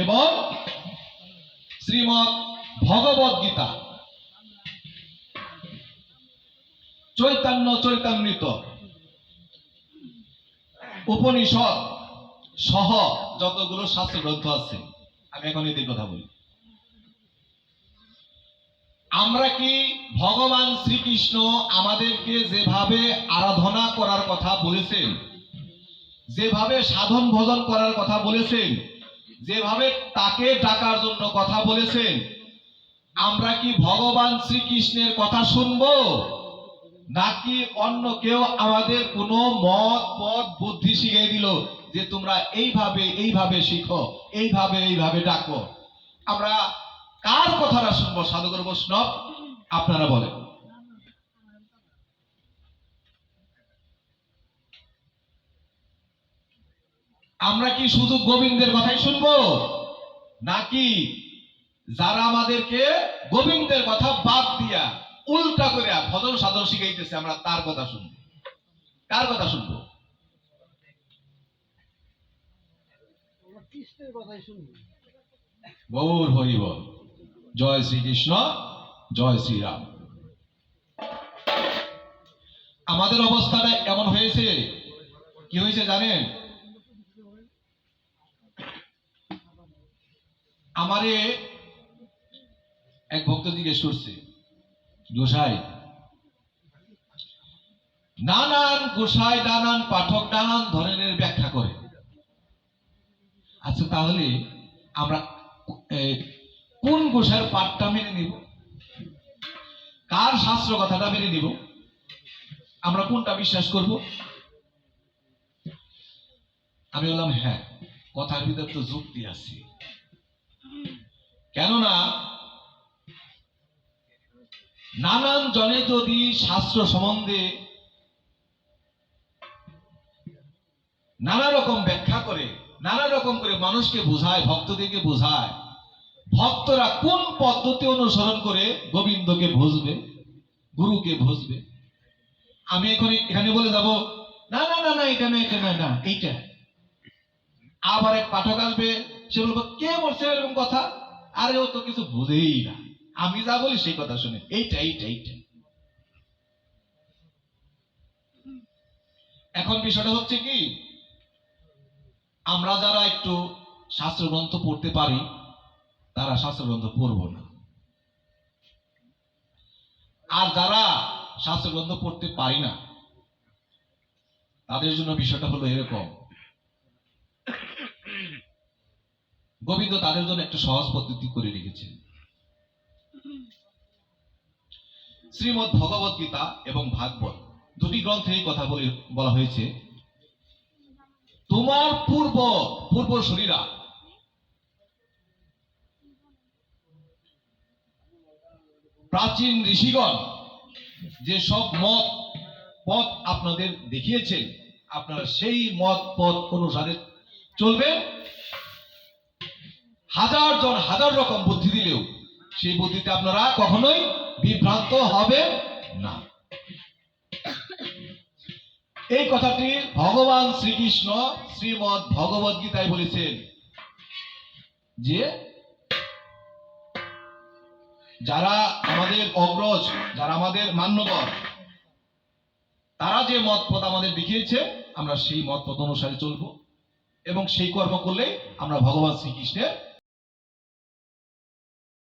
এবং শ্রীমৎ ভগবদ গীতা, চৈতন্য চৈতামৃত, উপনিষদ সহ যতগুলো শাস্ত্র গ্রন্থ আছে, আমি এখন এদের কথা বলি। আমরা কি ভগবান শ্রীকৃষ্ণ আমাদেরকে যেভাবে আরাধনা করার কথা বলেছেন, যেভাবে সাধন ভজন করার কথা বলেছেন, যেভাবে তাকে ডাকার জন্য কথা বলেছেন, আমরা কি ভগবান শ্রীকৃষ্ণের কথা শুনবো, নাকি অন্য কেউ আমাদের কোনো মত পথ বুদ্ধি শিখিয়ে দিল যে তোমরা এইভাবে এইভাবে শিখো, এইভাবে এইভাবে ডাকো? আমরা কার কথাটা শুনবো? সাধুগুরু বৈষ্ণব, আপনারা বলেন। আমরা কি শুধু গোবিন্দের কথাই শুনবো, নাকি যারা আমাদেরকে গোবিন্দের কথা বাদ দিয়া উল্টা করে ভজন সাধন শিখাইতেছে আমরা তার কথা শুনবো? কার কথা শুনবো? কৃষ্ণের কথাই শুনবো। গৌর হরি বল। জয় শ্রীকৃষ্ণ, জয় শ্রীরাম। আমাদের অবস্থাটা এমন হয়েছে, কি হয়েছে জানেন? আমারে এক ভক্ত জিজ্ঞেস করছে, গোসাই, নানান গোসাই নানান পাঠক নানান ধরনের ব্যাখ্যা করে, আচ্ছা তাহলে আমরা কোন গোসাইয়ের পাঠটা মেনে নিব, কার শাস্ত্র কথাটা মেনে নিব, আমরা কোনটা বিশ্বাস করব? আমি বললাম হ্যাঁ, কথার ভিতর তো যুক্তি আছে। কেননা নানান জনে যদি শাস্ত্র সম্বন্ধে নানা রকম ব্যাখ্যা করে, নানা রকম করে মানুষকে বোঝায়, ভক্তদেরকে বোঝায়, ভক্তরা কোন পদ্ধতি অনুসরণ করে গোবিন্দকে ভজবে, গুরুকে ভজবে? আমি এখানে বলে যাব না না না না এটা না, এটা না, না এইটা। আবার এক পাঠক আসবে, সে বলবো কে বলছে এরকম কথা? আরে ও তো কিছু বুঝেই না, আমি যা বলি সেই কথা শুনে এইটা এইটা এইটা। এখন বিষয়টা হচ্ছে কি, আমরা যারা একটু শাস্ত্র গ্রন্থ পড়তে পারি তারা শাস্ত্র গ্রন্থ পড়ব না, আর যারা শাস্ত্র গ্রন্থ পড়তে পারি না তাদের জন্য বিষয়টা হলো এরকম, গোবিন্দ তাদের জন্য একটা সহজ পদ্ধতি করে রেখেছেন। শ্রীমৎ ভগবদ গীতা এবং ভাগবত দুটি গ্রন্থে এই কথা বলা হয়েছে, তোমার পূর্বসূরীরা প্রাচীন ঋষিগণ যে সব মত পথ আপনাদের দেখিয়েছেন, আপনারা সেই মত পথ অনুসারে চলবেন। হাজার জন হাজার রকম বুদ্ধি দিলেও সেই বুদ্ধিতে আপনারা কখনোই বিভ্রান্ত হবেন না। এই কথাটি ভগবান শ্রীকৃষ্ণ শ্রীমৎ ভগবদ গীতায় বলেছেন যে যারা আমাদের অগ্রজ, যারা আমাদের মান্যবর, তারা যে মত পথ আমাদের দেখিয়েছে আমরা সেই মত পথ অনুসারে চলবো, এবং সেই কর্ম করলেই আমরা ভগবান শ্রীকৃষ্ণের